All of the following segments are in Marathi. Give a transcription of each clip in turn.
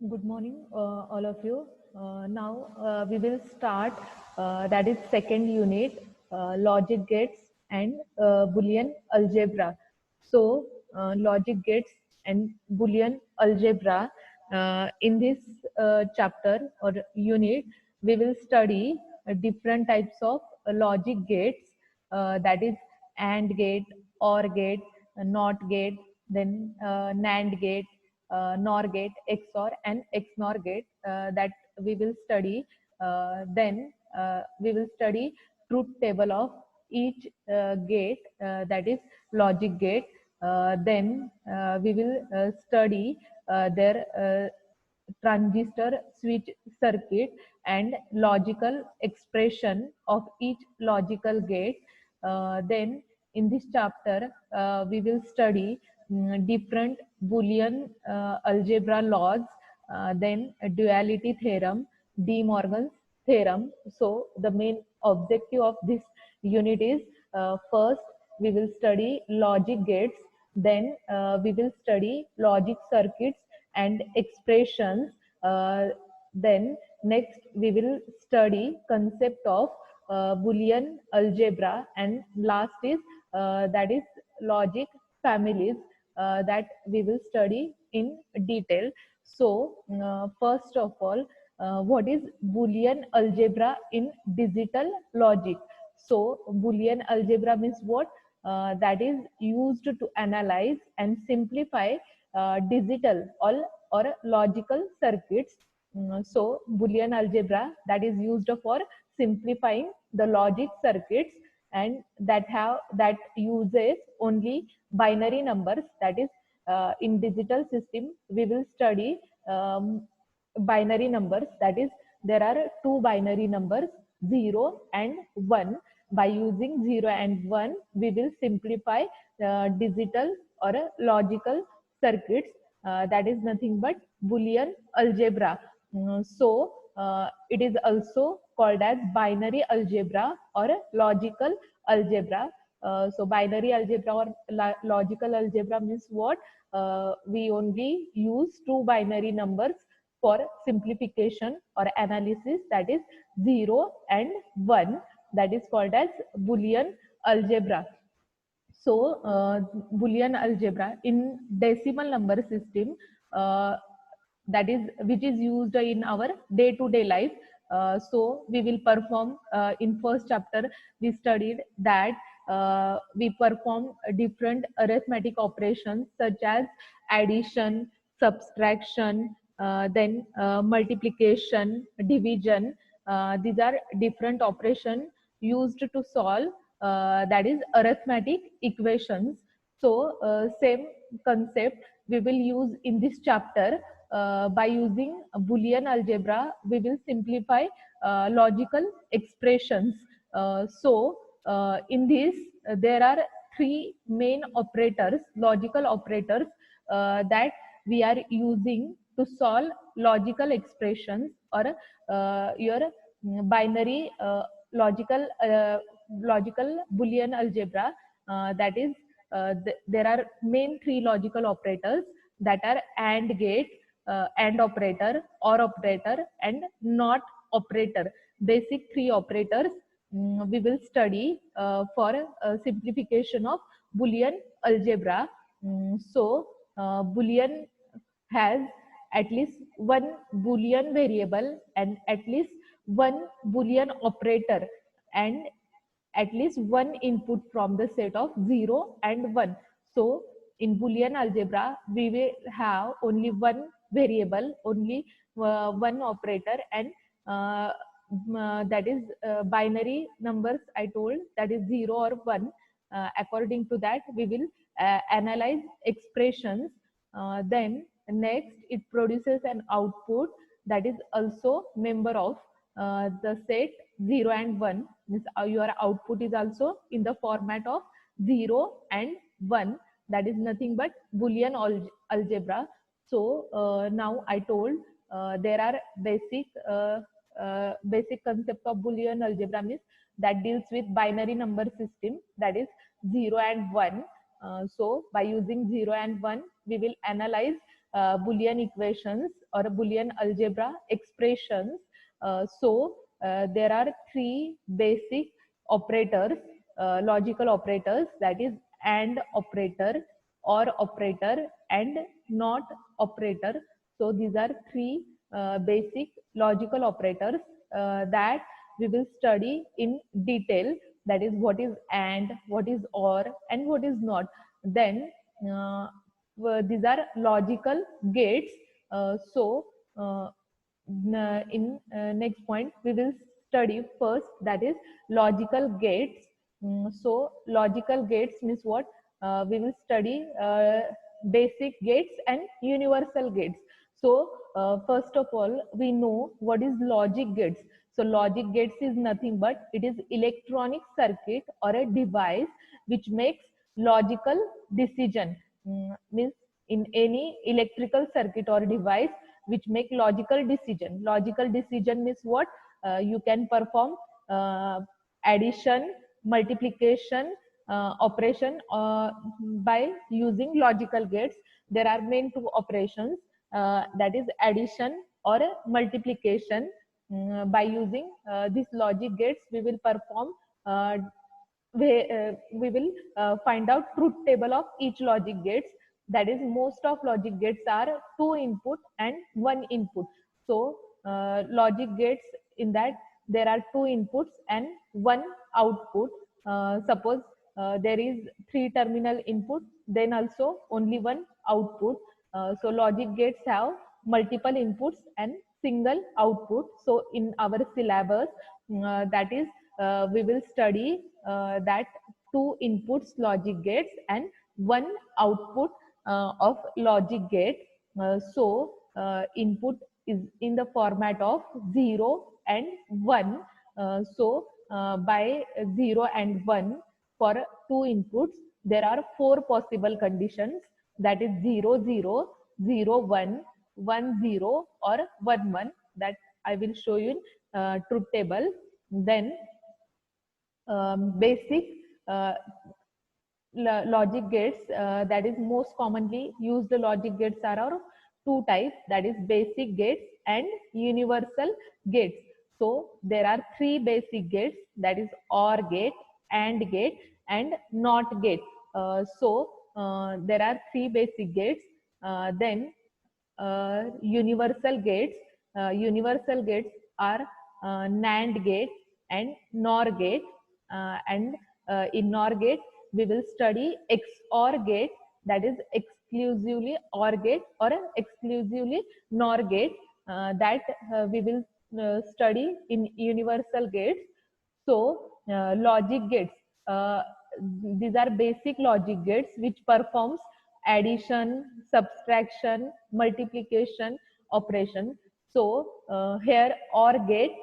Good morning, all of you. Now we will start, that is second unit, logic gates and Boolean algebra. So, logic gates and Boolean algebra. In this chapter or unit, we will study different types of logic gates, that is AND gate, OR gate, NOT gate, then NAND gate, NOR gate, XOR, and XNOR gate, that we will study. Then we will study truth table of each gate, that is logic gate. Then we will study their transistor switch circuit and logical expression of each logical gate. Then in this chapter, we will study different Boolean algebra laws, then a duality theorem, De Morgan's theorem. So the main objective of this unit is, first we will study logic gates, then we will study logic circuits and expressions. Uh, then next we will study concept of Boolean algebra, and last is, that is logic families, that we will study in detail. So first of all, what is Boolean algebra in digital logic? So Boolean algebra means what? That is used to analyze and simplify digital or logical circuits. So Boolean algebra that is used for simplifying the logic circuits, and that uses only binary numbers. That is, in digital system we will study binary numbers. That is, there are two binary numbers, 0 and 1. By using 0 and 1, we will simplify digital or logical circuits. That is nothing but Boolean algebra. So it is also called as binary algebra or logical algebra. So binary algebra or logical algebra means what? We only use two binary numbers for simplification or analysis, that is 0 and 1. That is called as Boolean algebra. So Boolean algebra in decimal number system, uh, that is which is used in our day to day life. So we will perform, in first chapter we studied that we perform different arithmetic operations such as addition, subtraction, then multiplication, division. These are different operations used to solve, that is arithmetic equations. So same concept we will use in this chapter. By using Boolean algebra, we will simplify logical expressions. In this, there are three main operators, logical operators, that we are using to solve logical expressions or your binary logical Boolean algebra. That is, there are main three logical operators, that are AND gate, AND operator, OR operator, and NOT operator. Basic three operators we will study for simplification of Boolean algebra. Boolean has at least one Boolean variable and at least one Boolean operator, and at least one input from the set of 0 and 1. So in Boolean algebra, we will have only one variable, only one operator, and that is binary numbers I told, that is 0 or 1. According to that, we will analyze expressions. Then next, it produces an output that is also member of the set 0 and 1. Means your output is also in the format of 0 and 1. That is nothing but Boolean algebra. So now I told there are basic concept of Boolean algebra means that deals with binary number system, that is 0 and 1. So by using 0 and 1, we will analyze Boolean equations or Boolean algebra expressions. There are three basic operators, logical operators, that is AND operator, OR operator, and NOT operator. So these are three basic logical operators that we will study in detail. That is what is AND, what is OR, and what is NOT. Then these are logical gates. In next point we will study first, that is logical gates. So logical gates means what? We will study basic gates and universal gates. So first of all, we know what is logic gates. So logic gates is nothing but it is electronic circuit or a device which makes logical decision. Means in any electrical circuit or device which make logical decision. Logical decision means what? You can perform addition, multiplication, operation by using logical gates. There are main two operations, that is addition or multiplication. By using these logic gates, we will perform we will find out truth table of each logic gates. That is, most of logic gates are two input and one input. So logic gates, in that there are two inputs and one output. Suppose there is three terminal input, then also only one output. So logic gates have multiple inputs and single output. So in our syllabus, that is we will study that two inputs logic gates and one output of logic gate. Input is in the format of 0 and 1. By 0 and 1, for two inputs there are four possible conditions, that is 0 0, 0 1, 1 0, or 1 1, that I will show you in truth table. Then basic uh, logic gates, that is most commonly used logic gates are of two types, that is basic gates and universal gates. So there are three basic gates, that is OR gate, AND gate, and NOT gate. There are three basic gates. Then universal gates. Universal gates are NAND gate and NOR gate. And in NOR gate, we will study XOR gate, that is exclusively OR gate or exclusively NOR gate, that we will study in universal gates. So logic gates, these are basic logic gates which performs addition, subtraction, multiplication operation. So here OR gate,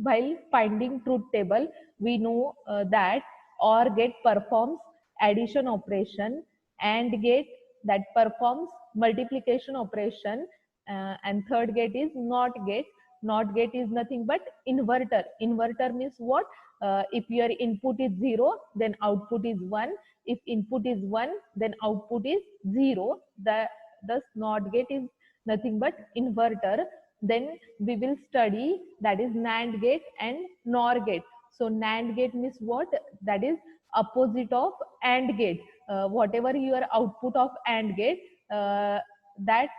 while finding truth table, we know that OR gate performs addition operation, AND gate that performs multiplication operation, and third gate is NOT gate. NOT gate is nothing but inverter. Inverter means what? If your input is 0, then output is 1. If input is 1, then output is 0. Thus NOT gate is nothing but inverter. Then we will study, that is NAND gate and NOR gate. So NAND gate means what? That is opposite of AND gate. Whatever your output of AND gate, that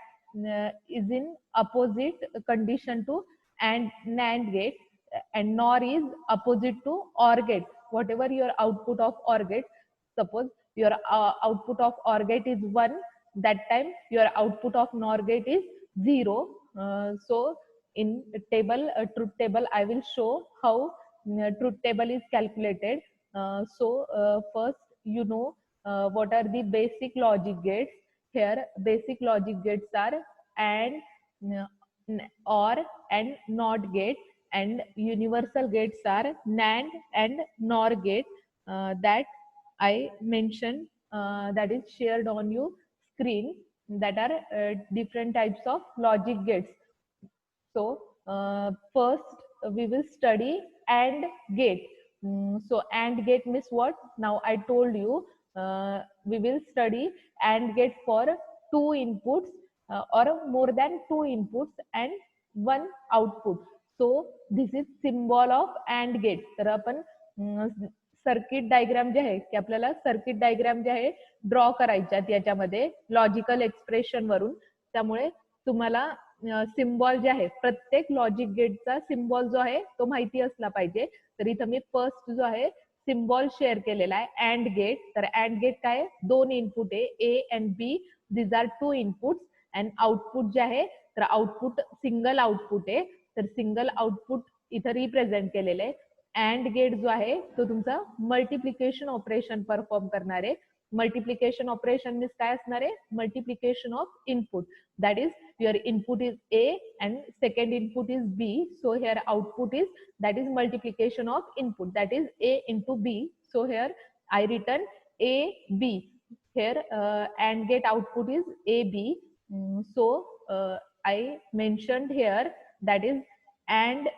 is in opposite condition to and NAND gate, and NOR is opposite to OR gate. Whatever your output of OR gate, suppose your output of OR gate is 1, that time your output of NOR gate is 0. So in table, truth table, I will show how truth table is calculated. First, you know what are the basic logic gates. Here basic logic gates are AND, OR, and NOT gate, and universal gates are NAND and NOR gate, that I mentioned, that is shared on your screen, that are different types of logic gates. So first we will study AND gate. So AND gate means what? Now I told you we will study AND gate for two inputs or more than two inputs and one output. So this is symbol of AND gate. तर आपण सर्किट डायग्राम जे आहे की आपल्याला सर्किट डायग्राम जे आहे ड्रॉ करायच्या याच्यामध्ये लॉजिकल एक्सप्रेशन वरून. त्यामुळे तुम्हाला सिम्बॉल जे आहे प्रत्येक लॉजिक गेटचा सिम्बॉल जो आहे तो माहिती असला पाहिजे. तर इथं मी फर्स्ट जो आहे सिम्बॉल शेअर केलेला आहे अँड गेट. तर अँड गेट काय दोन इनपुट आहे A and B. These are two inputs and output जे आहे तर आउटपुट सिंगल आउटपुट आहे. तर सिंगल आउटपुट इथं रिप्रेझेंट केलेलं आहे. अँड गेट जो आहे तो तुमचा मल्टिप्लिकेशन ऑपरेशन परफॉर्म करणार आहे. मल्टिप्लिकेशन ऑपरेशन मीन्स काय असणार आहे multiplication of input. That is your input is A and second input is B. So here output is that is multiplication of input, that is A into B. So here I written A B. Here AND gate output is A B. So I mentioned here that is AND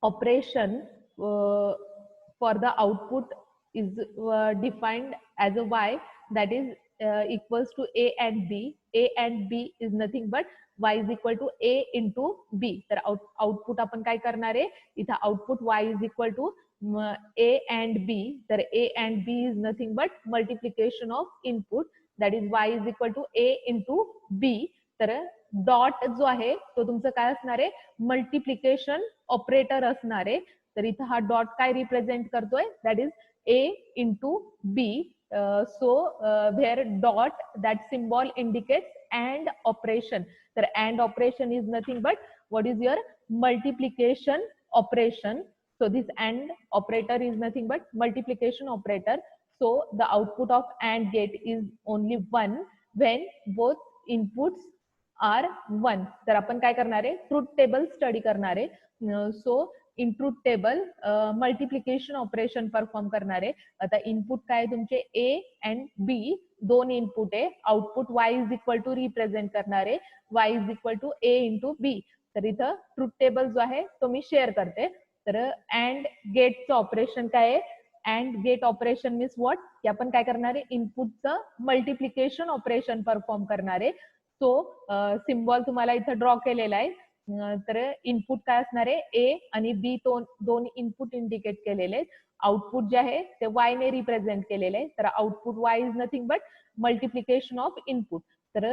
operation for the output is defined as a Y, that is equals to A and B. A and B is nothing but Y is equal to A into B. तर आउटपुट आपण काय करणार आहे इथं output Y is equal to A and B. तर A and B is nothing but multiplication of input, that is Y is equal to A into B. तर डॉट जो आहे तो तुमचं काय असणार आहे मल्टिप्लिकेशन ऑपरेटर असणार आहे. तर इथं हा डॉट काय रिप्रेझेंट करतोय that is A into B. So where dot that symbol indicates AND operation. The AND operation is nothing but what is your multiplication operation. So this AND operator is nothing but multiplication operator. So the output of AND gate is only 1 when both inputs are 1. तर आपण काय करणार आहे ट्रूथ टेबल स्टडी करणार आहे. So in truth table multiplication operation perform करणार आहे. आता इनपुट काय तुमचे ए अँड बी दोन इनपुट आहे. Output Y is equal to represent करणार आहे Y is equal to A into B. तर इथं ट्रूथ टेबल जो आहे तो मी शेअर करते. तर अँड गेटचं ऑपरेशन काय आहे and gate operation means what की आपण काय करणार आहे इनपुटचं मल्टिप्लिकेशन ऑपरेशन परफॉर्म करणार आहे. सो सिम्बॉल तुम्हाला इथं ड्रॉ केलेला आहे. तर इनपुट काय असणार आहे ए आणि बी दोन इनपुट इंडिकेट केलेले आहेत. आउटपुट जे आहे ते वाय ने रिप्रेझेंट केलेले आहे. तर output Y is nothing but multiplication of input. तर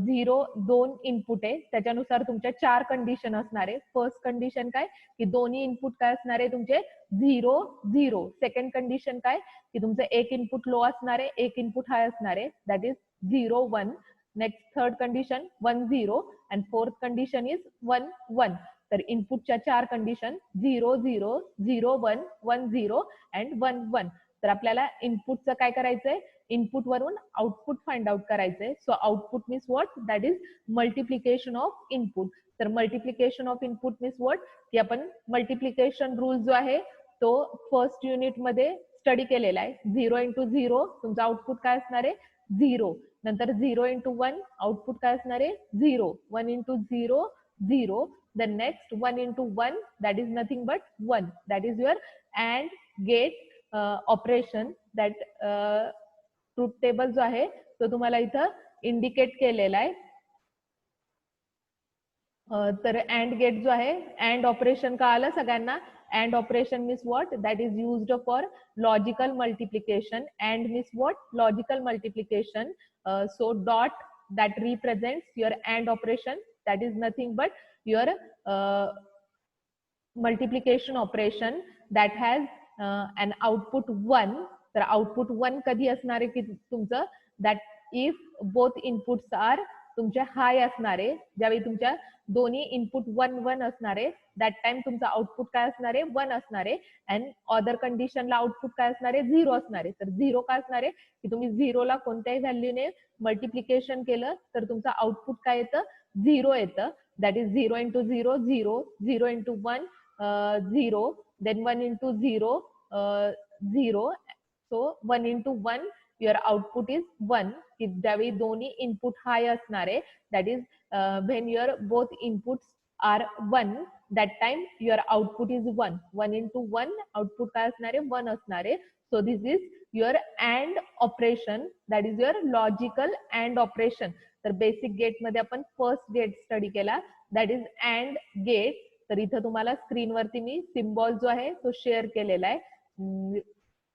0 दोन इनपुट आहे त्याच्यानुसार तुमच्या 4 कंडिशन असणार आहे. फर्स्ट कंडिशन काय की दोन्ही इनपुट काय असणार आहे तुमचे 0 0. सेकंड कंडिशन काय की तुमचं एक इनपुट लो असणार आहे एक इनपुट हाय असणार आहे that is 0 1. Next third condition 1 0 and fourth condition is 1 1. तर इनपुटच्या 4 कंडिशन 0 0 0 1 1 0 अँड 1 1. तर आपल्याला इनपुटचं काय करायचंय इनपुट वरून आउटपुट फाइंड आउट करायचंय. So output means what that is multiplication of input. तर multiplication of input means what की आपण मल्टिप्लिकेशन रूल जो आहे तो फर्स्ट युनिट मध्ये स्टडी केलेला आहे. 0 इंटू 0 तुमचा आउटपुट काय असणार आहे 0. नंतर 0 इंटू 1 आउटपुट काय असणार आहे 0. 1 into 0 0. Then next 1 into 1 that is nothing but 1. That is your AND gate operation. That truth table जो आहे तो तुम्हाला इथं इंडिकेट केलेला आहे. तर AND गेट जो आहे AND ऑपरेशन का आलं सगळ्यांना. AND operation means what that is used for logical multiplication. AND means what logical multiplication. So dot that represents your AND operation, that is nothing but your multiplication operation that has an output 1. तर आउटपुट 1 कधी असणार आहे की तुमचं that if both inputs are तुमचे हाय असणार आहे. ज्यावेळी तुमच्या दोन्ही इनपुट 1 1 असणार आहे दॅट टाइम तुमचा आउटपुट काय असणार आहे 1 असणार आहे. अँड अदर कंडिशनला आउटपुट काय असणार आहे 0 असणार आहे. तर 0 काय असणार आहे की तुम्ही 0 ला कोणत्याही व्हॅल्यूने मल्टिप्लिकेशन केलं तर तुमचं आउटपुट काय येतं 0 येतं. That is 0 into 0 0 0 into 1 0 then 1 into 0 0. So 1 into 1 your output is 1. if ज्यावेळी दोन्ही इनपुट हाय असणार आहे that is when your both inputs are 1 that time your output is 1. 1 into 1 output काय असणार आहे 1 असणार आहे. so this is your and operation, that is your logical and operation. तर बेसिक गेट मध्ये आपण फर्स्ट गेट स्टडी केला, दॅट इज अँड गेट. तर इथं तुम्हाला स्क्रीनवरती मी सिम्बॉल जो आहे तो शेअर केलेला आहे.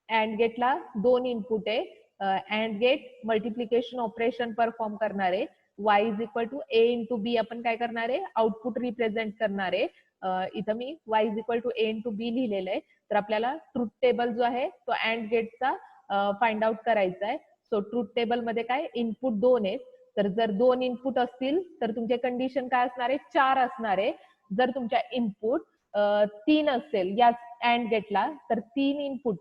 अँड गेटला 2 इनपुट आहे. And gate multiplication operation perform करणार आहे. y is equal to a into B आपण काय करणार आहे, आउटपुट रिप्रेझेंट करणार आहे. इथं मी y is equal to a into B लिहिलेलं आहे. तर आपल्याला ट्रुथ टेबल जो आहे तो अँड गेटचा फाइंड आउट करायचा आहे. सो ट्रुथ टेबल मध्ये काय इनपुट 2 आहेत. तर जर 2 इनपुट असतील तर तुमचे कंडिशन काय असणार आहे, 4 असणार आहे. जर तुमच्या इनपुट 3 असेल या अँड गेटला, तर 3 इनपुट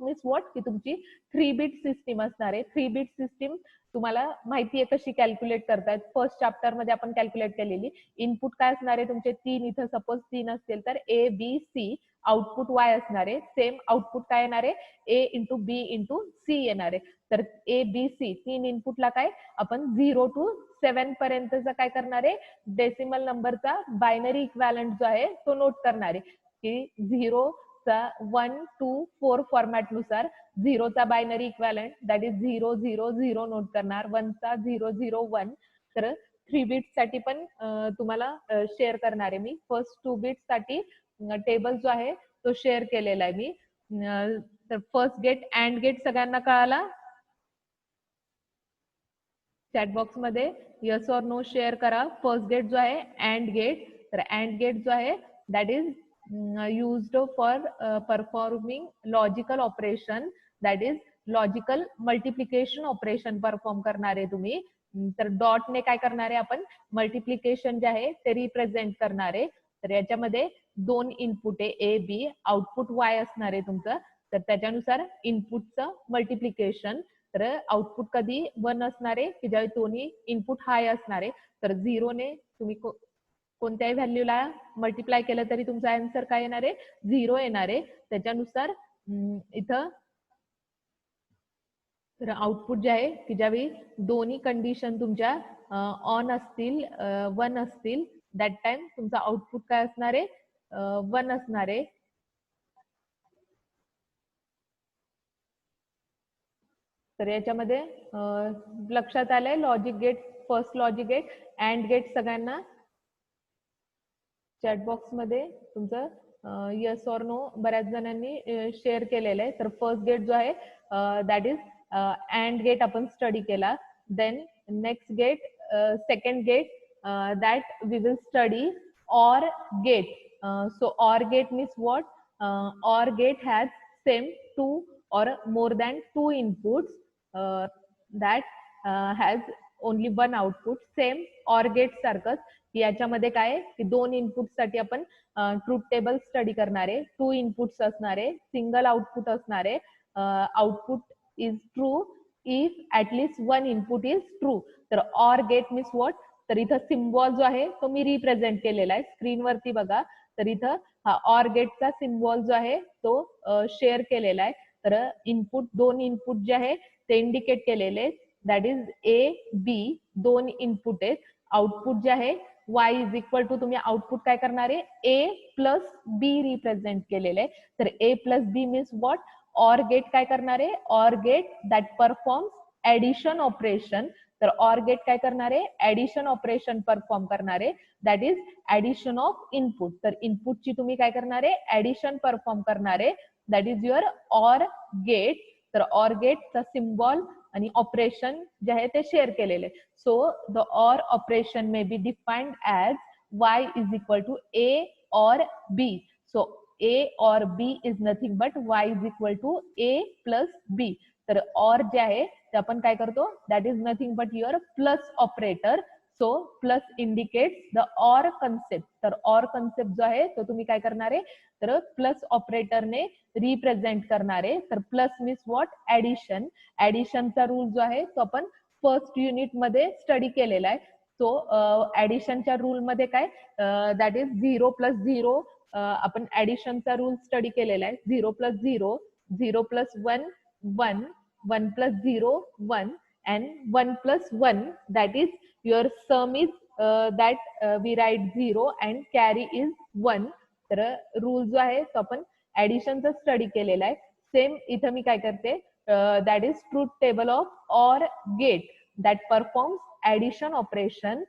मीन्स व्हॉट, की तुमची 3 बिट सिस्टीम असणार आहे. 3 बिट सिस्टीम तुम्हाला माहिती आहे कशी कॅल्क्युलेट करतात, फर्स्ट चॅप्टर मध्ये आपण कॅल्क्युलेट केलेली. इनपुट काय असणार आहे तुमचे 3, इथं सपोज 3 असतील तर A B C, output Y असणार आहे. सेम आउटपुट काय येणार आहे, A into B into C येणार आहे. तर ए बी सी 3 इनपुटला काय आपण 0 to 7 पर्यंतचा काय करणार आहे, डेसिमल नंबरचा बायनरी इक्वॅलंट जो आहे तो नोट करणार आहे. की 0 चा 1 to 4 फॉर्मॅट नुसार 0 चा binary equivalent that is 0 0 0 note करणार, 1 चा 0 0 1. तर 3 बिट्स साठी पण तुम्हाला शेअर करणार आहे मी. फर्स्ट 2 बिट्स साठी टेबल जो आहे तो शेअर केलेला आहे मी. तर फर्स्ट गेट अँड गेट सगळ्यांना कळाला? चॅट बॉक्स मध्ये यस ऑर नो शेअर करा. फर्स्ट गेट जो आहे अँड गेट, तर अँड गेट जो आहे that is used for performing logical operation, that is logical multiplication operation perform करणार आहे तुम्ही. तर डॉट ने काय करणार आहे आपण, मल्टिप्लिकेशन जे आहे ते रिप्रेझेंट करणार आहे. तर याच्यामध्ये 2 इनपुट आहे ए बी, आउटपुट वाय असणार आहे तुमचं. तर त्याच्यानुसार इनपुटचं मल्टिप्लिकेशन, तर आउटपुट कधी 1 असणार आहे की ज्यावेळी दोन्ही इनपुट हाय असणार आहे. तर 0 ने तुम्ही कोणत्याही व्हॅल्यूला मल्टिप्लाय केलं तरी तुमचा आन्सर काय येणार आहे, 0 येणार आहे. त्याच्यानुसार इथं तर आउटपुट जे आहे की ज्यावेळी दोन्ही कंडिशन तुमच्या ऑन असतील, 1 असतील, दॅट टाइम तुमचा आउटपुट काय असणार आहे, 1 असणार आहे. तर याच्यामध्ये लक्षात आलंय logic gate, first logic gate and gate सगळ्यांना चॅट बॉक्स मध्ये तुमचं यस ऑर नो बऱ्याच जणांनी शेअर केलेलं आहे. तर फर्स्ट गेट जो आहे दॅट इज अँड गेट आपण स्टडी केला. Then next gate, second gate that we will study or gate. So or gate means what, or gate has same 2 or more than 2 inputs that has only one output. Same or gate सारखंच, की याच्यामध्ये काय की 2 इनपुट साठी आपण ट्रूथ टेबल स्टडी करणार आहे. 2 इनपुट्स असणार आहे, सिंगल आउटपुट असणार आहे. Output is true if at least 1 input is true. तर ऑर गेट मीन्स व्हॉट, तर इथं सिम्बॉल जो आहे तो मी रिप्रेझेंट केलेला आहे स्क्रीनवरती बघा. तर इथं हा ऑर गेटचा सिम्बॉल जो आहे तो शेअर केलेला आहे. तर इनपुट 2 इनपुट जे आहे ते इंडिकेट केलेले, that is A B, 2 input आहेत. आउटपुट जे आहे y इज इक्वल टू, तुम्ही आउटपुट काय करणार आहे, ए प्लस बी रिप्रेझेंट केलेलं आहे. तर A plus B means what, or gate काय करणार आहे, or gate that performs addition operation. तर ऑर गेट काय करणार आहे, ऍडिशन ऑपरेशन परफॉर्म करणार आहे, that is addition of input. तर इनपुटची तुम्ही काय करणार आहे, ऍडिशन परफॉर्म करणार आहे, that is your or gate. तर ऑर गेटचा सिम्बॉल आणि ऑपरेशन जे आहे ते शेअर केलेले. So the or operation may be defined as y is equal to a or b. So a or b is nothing but y is equal to a plus b. तर ऑर जे आहे ते आपण काय करतो, that is nothing but your plus operator. So plus indicates the or concept. तर ऑर कन्सेप्ट जो आहे तो तुम्ही काय करणार आहे, तर प्लस ऑपरेटरने रिप्रेझेंट करणार आहे. तर प्लस मीन्स व्हॉट, ऍडिशन. ऍडिशनचा रूल जो आहे तो आपण फर्स्ट युनिट मध्ये स्टडी केलेला आहे. सो ऍडिशनच्या रूल मध्ये काय, दॅट इज 0 प्लस 0. आपण ऍडिशनचा रूल स्टडी केलेला आहे. 0 plus 0, 0 plus 1 1, 1 plus 0 1 and 1 plus 1, that is your sum is that we write 0 and carry is 1. तर रूल जो आहे तो आपण ऍडिशनचा स्टडी केलेला आहे. सेम इथं मी काय करते, that is truth table of or gate that performs addition operation.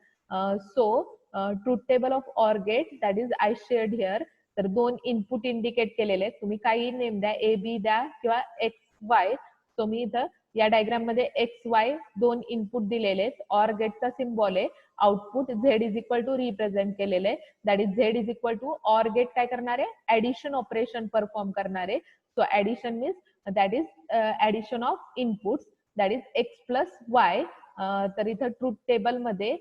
So truth table of or gate that is I shared here. तर दोन इनपुट इंडिकेट केलेले आहेत, तुम्ही काही नेम द्या, ए बी द्या किंवा एक्स वाय. सो मी इथं या डायग्राम मध्ये एक्स वाय दोन इनपुट दिलेले आहेत, ऑर गेटचा सिम्बॉल आहे, output Z is equal to represent केलेले आहे, that is Z is equal to or gate काय करणार आहे, ऍडिशन ऑपरेशन परफॉर्म करणार आहे. So addition means that is addition of inputs, that is X plus Y. तर इथं ट्रूथ टेबल मध्ये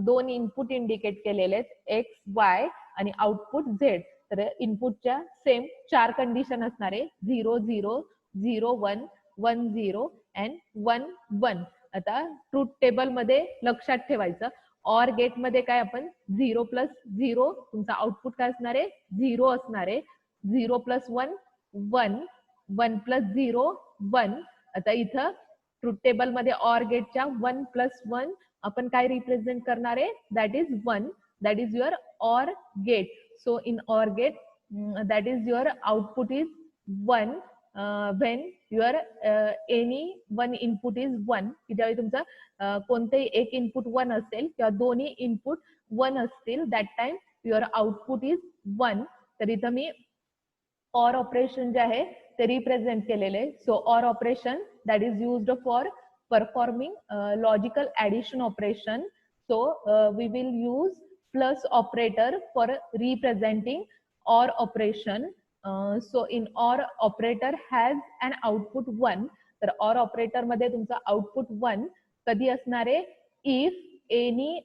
दोन इनपुट इंडिकेट केलेले आहेत, एक्स वाय आणि आउटपुट झेड. तर इनपुटच्या सेम 4 कंडिशन असणार आहे, 0 0 0 1 1 0 अँड 1 1. आता ट्रूथ टेबल मध्ये लक्षात ठेवायचं, ऑर गेट मध्ये काय आपण 0 प्लस 0 तुमचा आउटपुट काय असणार आहे, 0 असणार आहे, 0 प्लस 1 1 1 प्लस 0 1. आता इथं ट्रूथ टेबल मध्ये ऑर गेटच्या 1 प्लस 1 आपण काय रिप्रेझेंट करणार आहे, that is 1, that is your or gate. So in or gate that is your output is 1 when your any one input is 1. की ज्यावेळी तुमचा कोणतेही एक इनपुट 1 असेल किंवा दोन्ही इनपुट 1 असतील, that time your output is 1. तर इथं मी ऑर ऑपरेशन जे आहे ते रिप्रेझेंट केलेले. So or operation that is used for performing logical addition operation. So we will use plus operator for representing or operation. So in or operator has an output 1. तर ऑर ऑपरेटर मध्ये तुमचा आउटपुट 1 कधी असणार आहे, if any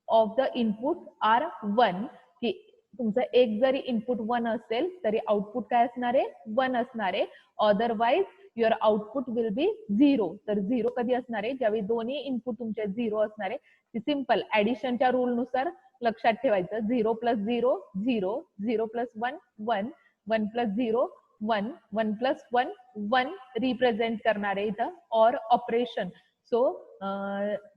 of the input are 1. की तुमचं एक जरी इनपुट 1 असेल तरी आउटपुट काय असणार आहे, 1 असणार आहे. Otherwise your output will be 0. तर 0 कधी असणार आहे, ज्यावेळी दोन्ही इनपुट तुमचे 0 असणार आहे. सिंपल ऍडिशनच्या रूल नुसार लक्षात ठेवायचं, 0 plus 0 0, 0 plus 1 1, 1 plus 0 1, 1 plus 1 1 represent करणार आहे इथं or operation. So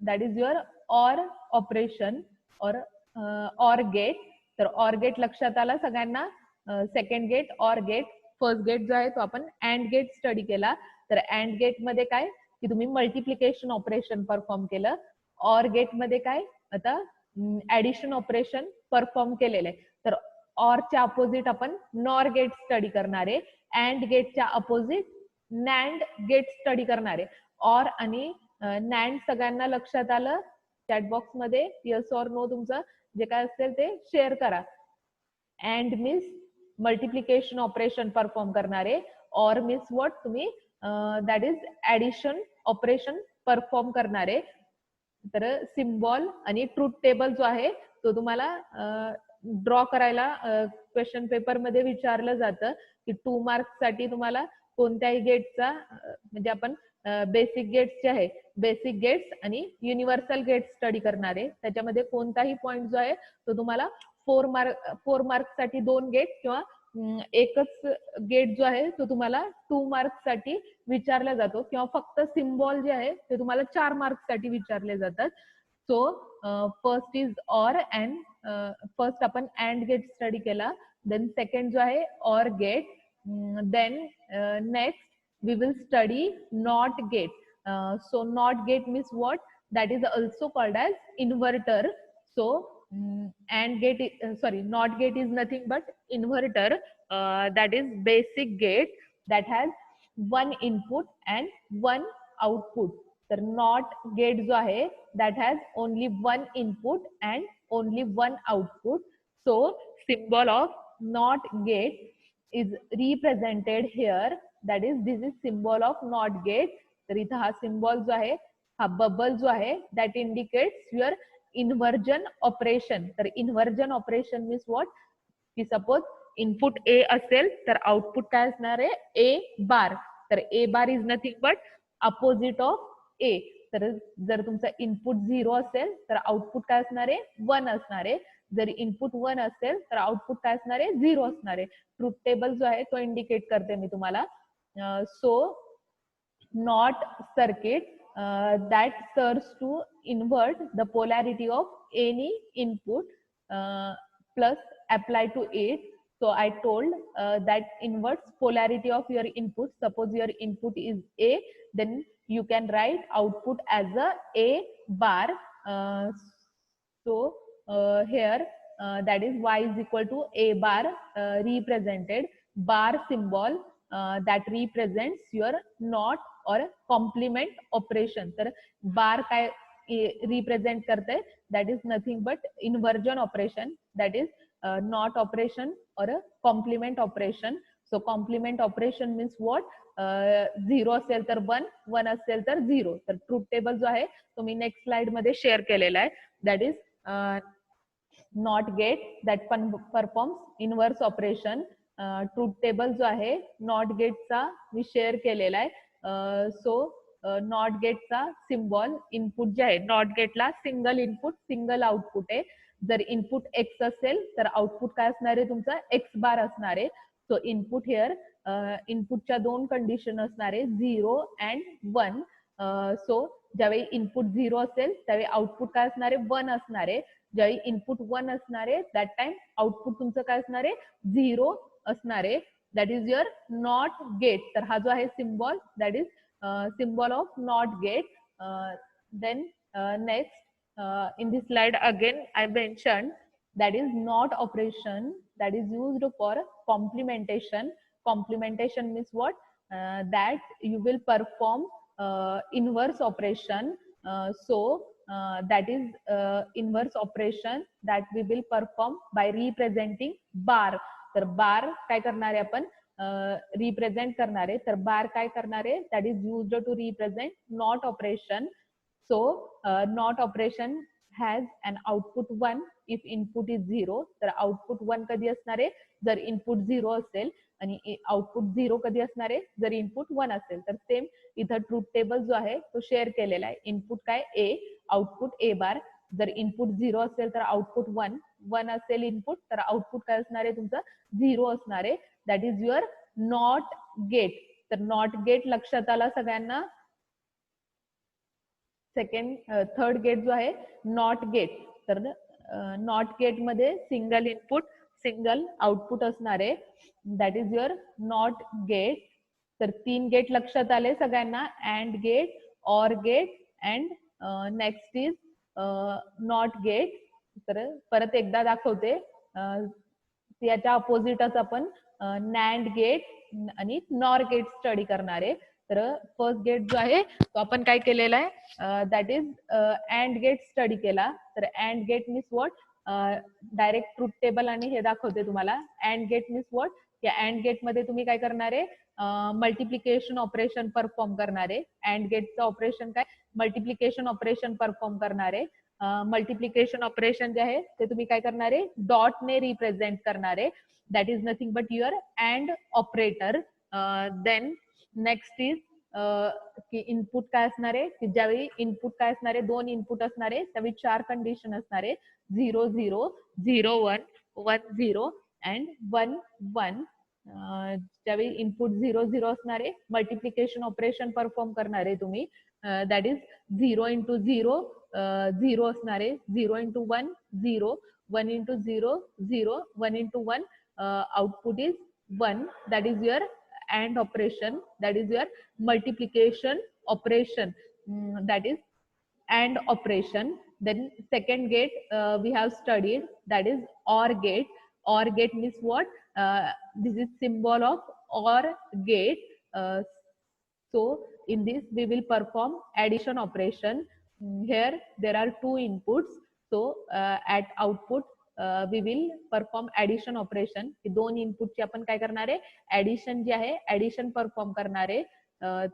that is your or operation or gate. तर ऑर गेट लक्षात आला सगळ्यांना, second gate or gate. First gate जो आहे तो आपण अँड गेट स्टडी केला. तर अँड गेट मध्ये काय की तुम्ही मल्टिप्लिकेशन ऑपरेशन परफॉर्म केलं, ऑर गेट मध्ये काय आता ऍडिशन ऑपरेशन परफॉर्म केलेलं आहे. तर ऑरच्या अपोजिट आपण नॉर गेट स्टडी करणार आहे, अँड गेटच्या अपोजिट नॅन्ड गेट स्टडी करणार आहे. ऑर आणि नॅन्ड सगळ्यांना लक्षात आलं, चॅट बॉक्स मध्ये यस ऑर नो तुमचं जे काय असेल ते शेअर करा. And means multiplication operation perform करणारे, ऑर मीन्स व्हॉट तुम्ही that is addition operation perform करणारे. तर सिम्बॉल आणि ट्रूथ टेबल जो आहे तो तुम्हाला ड्रॉ करायला क्वेश्चन पेपर मध्ये विचारलं जातं की 2 मार्क्स साठी तुम्हाला कोणत्याही गेटचा म्हणजे आपण बेसिक गेट्स जे आहे, बेसिक गेट्स आणि युनिव्हर्सल गेट्स स्टडी करणार आहे. त्याच्यामध्ये कोणताही पॉईंट जो आहे तो तुम्हाला 4 मार्क्स साठी 2 गेट किंवा एकच गेट जो आहे तो तुम्हाला 2 मार्क्स साठी विचारला जातो, किंवा फक्त सिम्बॉल जे आहे ते तुम्हाला 4 मार्क्स साठी विचारले जातात. So first is or and first आपण अँड गेट स्टडी केला, देन सेकंड जो आहे or gate, then next we will study not gate. So not gate means what, that is also called as inverter. So and gate not gate is nothing but inverter, that is basic gate that has one input and one output. तर not gate जो आहे that has only one input and only one output. So symbol of not gate is represented here, that is this is symbol of not gate. तर इथं हा सिम्बॉल जो आहे, हा बबल जो आहे that indicates your inversion operation. तर inversion operation means what, की सपोज इनपुट ए असेल तर आउटपुट काय असणार आहे, ए बार. तर A bar is nothing but opposite of A. तर जर तुमचा इनपुट 0 असेल तर आउटपुट काय असणार आहे, 1 असणार आहे. जर इनपुट 1 असेल तर आउटपुट काय असणार आहे, 0 असणार आहे. ट्रूथ टेबल जो आहे तो इंडिकेट करते मी तुम्हाला. So not circuit that serves to invert the polarity of any input plus apply to it. So I told that inverse polarity of your input. Suppose your input is A, then you can write output as a bar. Uh, so here that is y is equal to a bar represented bar symbol that represents your not or complement operation. तर bar काय represent करते, that is nothing but inversion operation, that is not operation or a complement operation. So complement operation means what? Zero असेल तर वन, वन असेल तर झिरो. तर ट्रूथ टेबल जो आहे तो मी नेक्स्ट स्लाइड मध्ये शेअर केलेला आहे. That is not gate that performs inverse operation. Truth table जो आहे नॉट गेटचा मी शेअर केलेला आहे. सो नॉट गेटचा सिम्बॉल इनपुट जे आहे, नॉट गेटला सिंगल इनपुट सिंगल आउटपुट आहे. जर इनपुट एक्स असेल तर आउटपुट काय असणार आहे तुमचा एक्स बार असणार आहे. सो इनपुट हिअर इनपुटच्या दोन कंडिशन असणार आहे, 0 अँड 1. सो ज्यावेळी इनपुट 0 असेल त्यावेळी आउटपुट काय असणार आहे 1 असणार आहे. ज्यावेळी इनपुट 1 असणार आहे दॅट टाइम आउटपुट तुमचं काय असणार आहे 0 असणार आहे. That is your not gate. तर हा जो आहे symbol that is symbol of not gate. Then next in this slide again I mentioned that is not operation that is used for complementation. Complementation means what? That you will perform inverse operation. So that is inverse operation that we will perform by representing bar. तर बार काय करणार आहे आपण रिप्रेझेंट करणार आहे. तर बार काय करणार आहे that is used to represent not operation. So not operation has an output 1 if input is 0. तर आउटपुट 1 कधी असणार आहे जर इनपुट 0 असेल, आणि आउटपुट 0 कधी असणार आहे जर इनपुट 1 असेल. तर सेम इथं ट्रूथ टेबल जो आहे तो शेअर केलेला आहे. इनपुट काय ए, आउटपुट ए बार. जर इनपुट 0 असेल तर आउटपुट 1, 1 असेल इनपुट तर आउटपुट काय असणार आहे तुमचं 0 असणार आहे. That is your not gate. तर नॉट गेट लक्षात आला सगळ्यांना. थर्ड गेट जो आहे नॉट गेट. तर नॉट गेट मध्ये सिंगल इनपुट सिंगल आउटपुट असणार आहे. That is your not gate. तर 3 गेट लक्षात आले सगळ्यांना, and gate, or gate and next is not gate. तर परत एकदा दाखवते, याच्या अपोजिटच आपण नॅन्ड गेट आणि नॉर गेट स्टडी करणार आहे. तर फर्स्ट गेट जो आहे तो आपण काय केलेला आहे that is and gate study केला. तर and gate means what? Direct truth table आणि हे दाखवते तुम्हाला. And gate means what? या अँड गेट मध्ये तुम्ही काय करणार आहे मल्टिप्लिकेशन ऑपरेशन परफॉर्म करणार आहे. अँड गेटचं ऑपरेशन काय मल्टिप्लिकेशन ऑपरेशन परफॉर्म करणार आहे. मल्टिप्लिकेशन ऑपरेशन जे आहे ते तुम्ही काय करणार आहे डॉटने रिप्रेझेंट करणार आहे. That is nothing but your and operator. Then next is की इनपुट काय असणार आहे की ज्यावेळी इनपुट काय असणार आहे दोन इनपुट असणार आहे त्यावेळी 4 कंडिशन असणार आहे 0 0 0 1 1 0 अँड 1 1. ज्यावेळी इनपुट 0 0 असणार आहे मल्टिप्लिकेशन ऑपरेशन परफॉर्म करणार आहे तुम्ही. दॅट इज 0 इंटू 0 0 असणार आहे. 0 into 1 0, 1 into 0 0, 1 into 1 output is 1. That is your and operation. That is your multiplication operation. That is and operation. Then second gate we have studied, that is OR gate. OR gate means what? This is symbol of OR gate. So in this we will perform addition operation. Here there are 2 inputs. So at output we will perform addition operation. दोन इनपुटची आपण काय करणार आहे ऍडिशन जे आहे ऍडिशन परफॉर्म करणार आहे.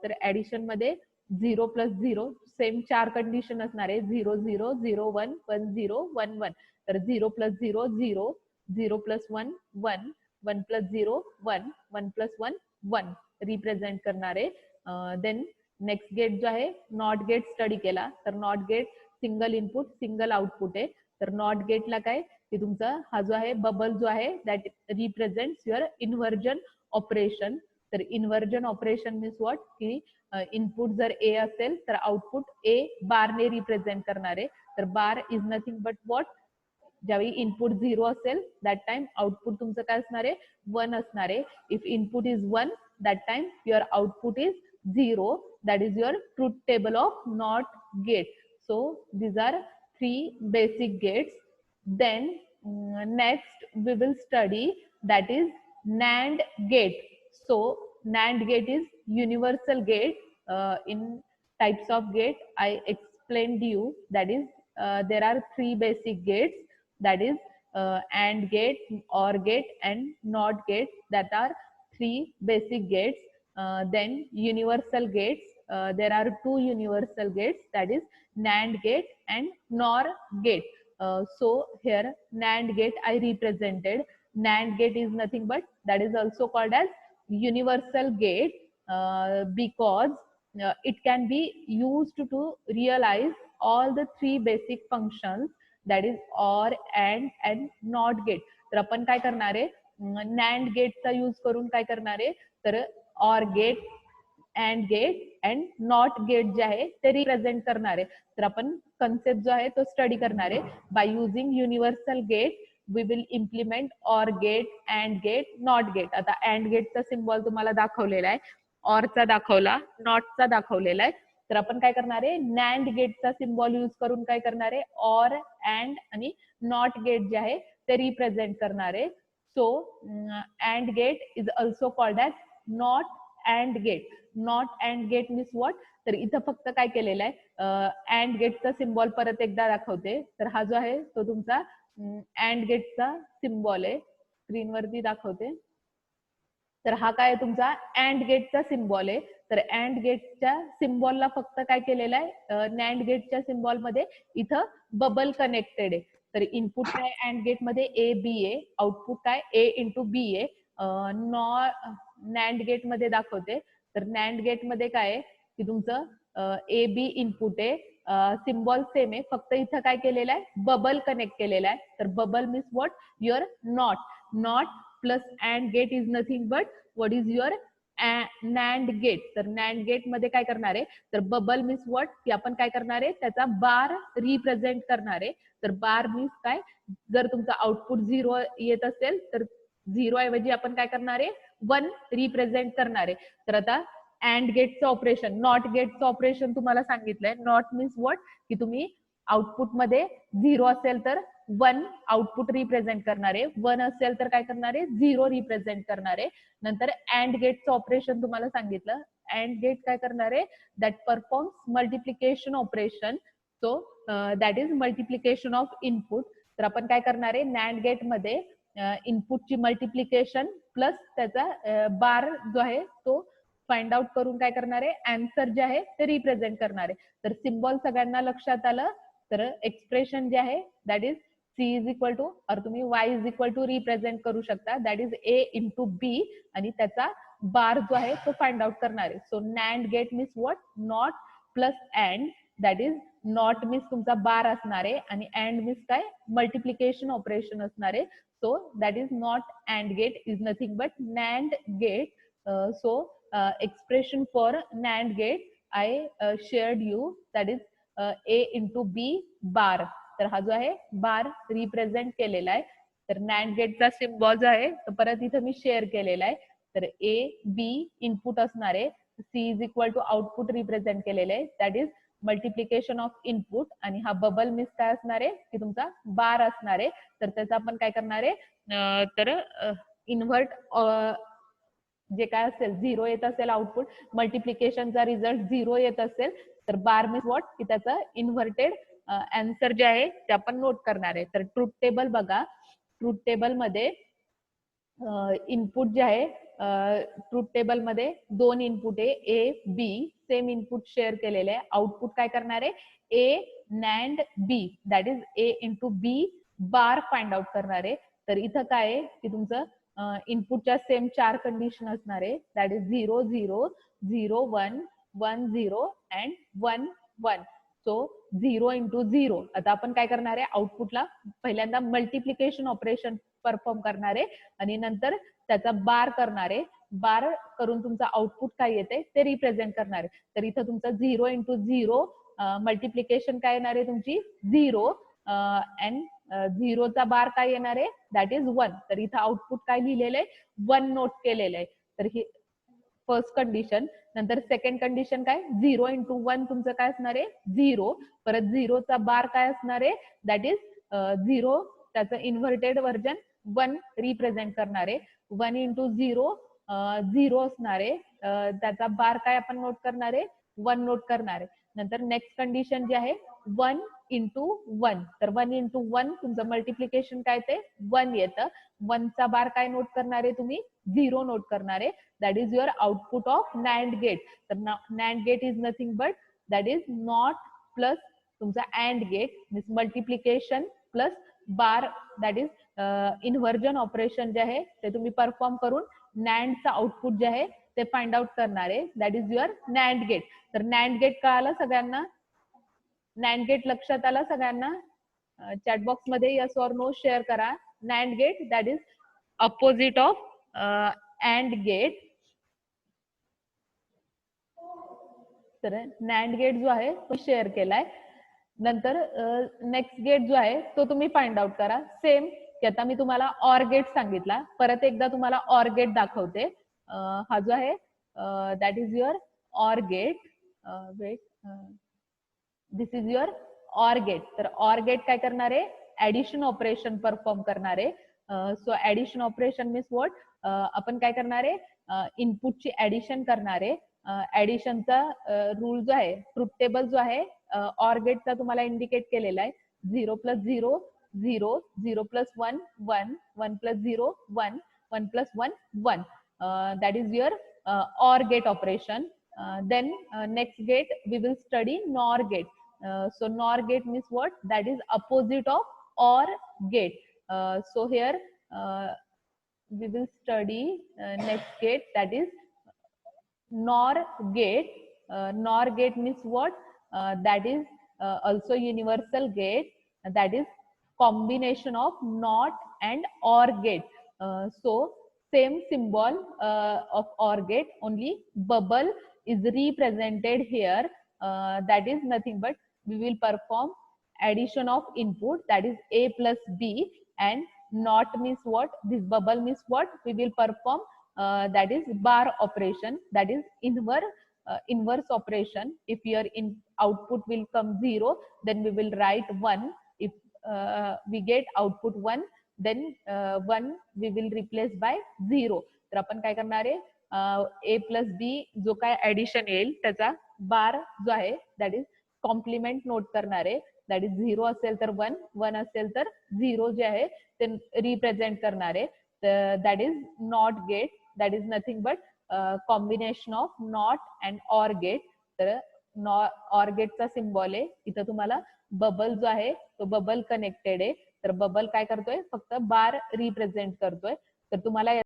तर ऍडिशन मध्ये 0 प्लस 0 सेम 4 कंडिशन असणार आहे 0 0 0 1 1 0 1 1. तर 0 plus 0 0, 0 plus 1 1, 1 plus 0 1, 1 plus 1 1 represent करणार आहे. देन नेक्स्ट गेट जो आहे नॉट गेट स्टडी केला. तर not gate single input single output आहे. तर नॉट गेटला काय की तुमचा हा जो आहे बबल जो आहे that represents your inversion operation. तर इन्व्हर्जन ऑपरेशन मीन्स व्हॉट की इनपुट जर ए असेल तर आउटपुट ए बारने रिप्रेझेंट करणार आहे. तर बार इज नथिंग बट व्हॉट ज्यावेळी इनपुट 0 असेल दॅट टाइम आउटपुट तुमचं काय असणार आहे 1 असणार आहे. If input is 1 that time your output is 0. That is your truth table of not gate. So these are 3 basic gates. Then next we will study that is NAND gate. So NAND gate is universal gate. In types of gate I explained you, that is there are 3 basic gates, that is AND gate, OR gate and NOT gate. That are 3 basic gates. Then universal gates, there are 2 universal gates, that is NAND gate and NOR gate. So here NAND gate I represented. NAND gate is nothing but that is also called as universal gate, because it can be used to realize all the 3 basic functions, that is OR, and NOT gate. तर आपण काय करणार आहे, NAND गेटचा यूज करून काय करणार आहे, तर OR gate, and gate and not gate जे आहे ते रिप्रेझेंट करणार आहे. तर आपण कन्सेप्ट जो आहे तो स्टडी करणार आहे. By using universal gate we will implement or gate, and gate, not gate. आता अँड गेटचा सिम्बॉल तुम्हाला दाखवलेला आहे, ऑरचा दाखवला, नॉटचा दाखवलेला आहे. तर आपण काय करणार आहे, नॅन्ड गेटचा सिम्बॉल यूज करून काय करणार आहे, ऑर, अँड आणि नॉट गेट जे आहे ते रिप्रेझेंट करणार आहे. So and gate is also called as not and gate. Not and gate means what, तर इथं फक्त काय केलेलं आहे, अँड गेटचा सिम्बॉल परत एकदा दाखवते. तर हा जो आहे तो तुमचा अँड गेटचा सिम्बॉल आहे, स्क्रीनवरती दाखवते. तर हा काय तुमचा अँड गेटचा सिम्बॉल आहे. तर अँड गेटच्या सिम्बॉलला फक्त काय केलेलं आहे, नॅन्ड गेटच्या सिम्बॉल मध्ये इथं बबल कनेक्टेड आहे. तर इनपुट काय अँड गेट मध्ये ए बी आहे, आउटपुट काय ए इंटू बी आहे. नॅन्ड गेट मध्ये दाखवते. तर नॅन्ड गेट मध्ये काय आहे की तुमचं ए बी इनपुट आहे, सिम्बॉल सेम आहे, फक्त इथं काय केलेलं आहे, बबल कनेक्ट केलेला आहे. तर bubble means what, your not. Not plus and gate is nothing but what is your NAND gate. तर नॅन्ड गेट मध्ये काय करणार आहे, तर बबल मीन्स व्हॉट, की आपण काय करणार आहे, त्याचा बार रिप्रेझेंट करणार आहे. तर बार मीन्स काय, जर तुमचं आउटपुट 0 येत असेल तर 0 ऐवजी आपण काय करणार आहे, 1 रिप्रेझेंट करणार आहे. तर आता अँड गेटचं ऑपरेशन, नॉट गेटचं ऑपरेशन तुम्हाला सांगितलंय. नॉट मीन्स व्हॉट, की तुम्ही आउटपुट मध्ये 0 असेल तर 1 आउटपुट रिप्रेझेंट करणार आहे, 1 असेल तर काय करणार आहे, 0 रिप्रेझेंट करणार आहे. नंतर अँड गेटचं ऑपरेशन तुम्हाला सांगितलं. अँड गेट काय करणार आहे, that performs multiplication operation. So that is multiplication of input. तर आपण काय करणार आहे, नॅन्ड गेट मध्ये इनपुटची मल्टिप्लिकेशन प्लस त्याचा बार जो आहे तो फाइंड आउट करून काय करणार आहे, आन्सर जे आहे ते रिप्रेझेंट करणार आहे. तर सिम्बॉल सगळ्यांना लक्षात आलं. तर एक्सप्रेशन जे आहे that is C is equal to, और तुम्ही Y is equal to represent करू शकता, that is A into B, आणि त्याचा बार जो आहे तो फाइंड आउट करणार आहे. So NAND gate means what, not plus and, that is not means तुमचा बार असणार आहे आणि अँड मीन्स काय, मल्टिप्लिकेशन ऑपरेशन असणार आहे. So that is not and gate, is nothing but NAND gate. So expression for NAND gate I shared you, that is A into B bar. तर हा जो आहे बार रिप्रेझेंट केलेला आहे. तर नॅन्ड गेटचा सिम्बॉल जो आहे तो परत इथं मी शेअर केलेला आहे. तर ए बी इनपुट असणार आहे, C is equal to output represent केलेले आहे, that is multiplication of input, आणि हा बबल मीन्स काय असणार आहे, की तुमचा बार असणार आहे. तर त्याचा आपण काय करणार आहे, तर इन्व्हर्ट जे काय असेल, 0 येत असेल आउटपुट, मल्टिप्लिकेशनचा रिझल्ट 0 येत असेल तर बार मीन्स व्हॉट, की त्याचा इन्व्हर्टेड आन्सर जे आहे ते आपण नोट करणार आहे. तर ट्रूथ टेबल बघा, ट्रूथ टेबल मध्ये इनपुट जे आहे, ट्रूथ टेबल मध्ये 2 इनपुट आहे, A B, same input share केलेले आहे. आउटपुट काय करणार आहे, A NAND B, that is A into B bar find out करणार आहे. तर इथं काय आहे की तुमचं इनपुटच्या सेम 4 कंडिशन असणार आहे, that is 0 0 0 1 1 0 and 1 1. So 0 into 0. आता आपण काय करणार आहे, आउटपुटला पहिल्यांदा मल्टिप्लिकेशन ऑपरेशन परफॉर्म करणार आहे आणि नंतर त्याचा बार करणार आहे. बार करून तुमचा आउटपुट काय येते ते रिप्रेझेंट करणार आहे. तर इथं तुमचं 0 इंटू 0 मल्टिप्लिकेशन काय येणार आहे तुमची 0 अँड झिरोचा बार काय येणार आहे, दॅट इज 1. तर इथं आउटपुट काय लिहिलेलं आहे, 1 नोट केलेलं आहे. तर ही फर्स्ट कंडिशन. नंतर सेकंड कंडिशन काय, 0 इंटू 1 तुमचं काय असणार आहे, 0. परत झिरोचा बार काय असणार आहे, दॅट इज 0. त्याचं इन्व्हर्टेड व्हर्जन 1 रिप्रेझेंट करणार आहे. 1 इंटू 0 0 असणार आहे. त्याचा बार काय आपण नोट करणार आहे, 1 नोट करणार आहे. नंतर नेक्स्ट कंडिशन जी आहे 1 इंटू 1. तर 1 इंटू 1 तुमचं मल्टिप्लिकेशन काय ते 1 येतं. 1चा बार काय नोट करणार आहे तुम्ही, 0 नोट करणार आहे. That is your output of NAND gate. तर NAND gate is nothing but that is not plus तुमचा AND gate means multiplication plus bar, that is inversion operation जे आहे ते तुम्ही परफॉर्म करून नॅन्डचं आउटपुट जे आहे ते फाइंड आउट करणार आहे. That is your NAND gate. तर नॅन्ड गेट कळालं सगळ्यांना, नॅन्ड गेट लक्षात आला सगळ्यांना. चॅट बॉक्स मध्ये यस ऑर नो शेअर करा. NAND gate that is opposite of and gate. तर नॅन्ड गेट जो आहे तो शेअर केलाय. नंतर नेक्स्ट गेट जो आहे तो तुम्ही फाइंड आउट करा. सेम की आता मी तुम्हाला ऑर गेट सांगितला, परत एकदा तुम्हाला ऑर गेट दाखवते. हा जो आहे that is your or gate. Wait, this is your or gate. तर ऑर गेट काय करणार आहे, ऍडिशन ऑपरेशन परफॉर्म करणार आहे. So addition operation means what, आपण काय करणार आहे, इनपुटची ऍडिशन करणार आहे. ऍडिशनचा रूल जो आहे, ट्रुथ टेबल जो आहे ऑर गेटचा तुम्हाला इंडिकेट केलेला आहे. 0 plus 0 0, 0 plus 1 1, 1 plus 0 1, 1 plus 1 1. That is your or gate operation. Then next gate we will study NOR gate. So NOR gate means what? That is opposite of OR gate. So here we will study next gate, that is NOR gate. NOR gate means what? That is also universal gate. That is combination of NOT and OR gate. So same symbol of OR gate, only bubble is represented here. That is nothing but we will perform addition of input, that is A plus B, and NOT means what? This bubble means what? We will perform that is bar operation, that is inverse operation. If your output will come 0, then we will write 1. If we get output 1, then 1 we will replace by 0. तर आपण काय करणार आहे, A प्लस बी जो काय ऍडिशन येईल त्याचा बार जो आहे दॅट इज कॉम्प्लिमेंट नोट करणार आहे. दॅट इज 0 असेल तर 1, 1 असेल तर 0 जे आहे ते रिप्रेझेंट करणार आहे. That is not gate. That is nothing but combination of not and or gate. तर ऑर गेटचा सिम्बॉल आहे. इथं तुम्हाला बबल जो आहे तो बबल कनेक्टेड आहे. तर बबल काय करतोय, फक्त बार रिप्रेझेंट करतोय. तर तुम्हाला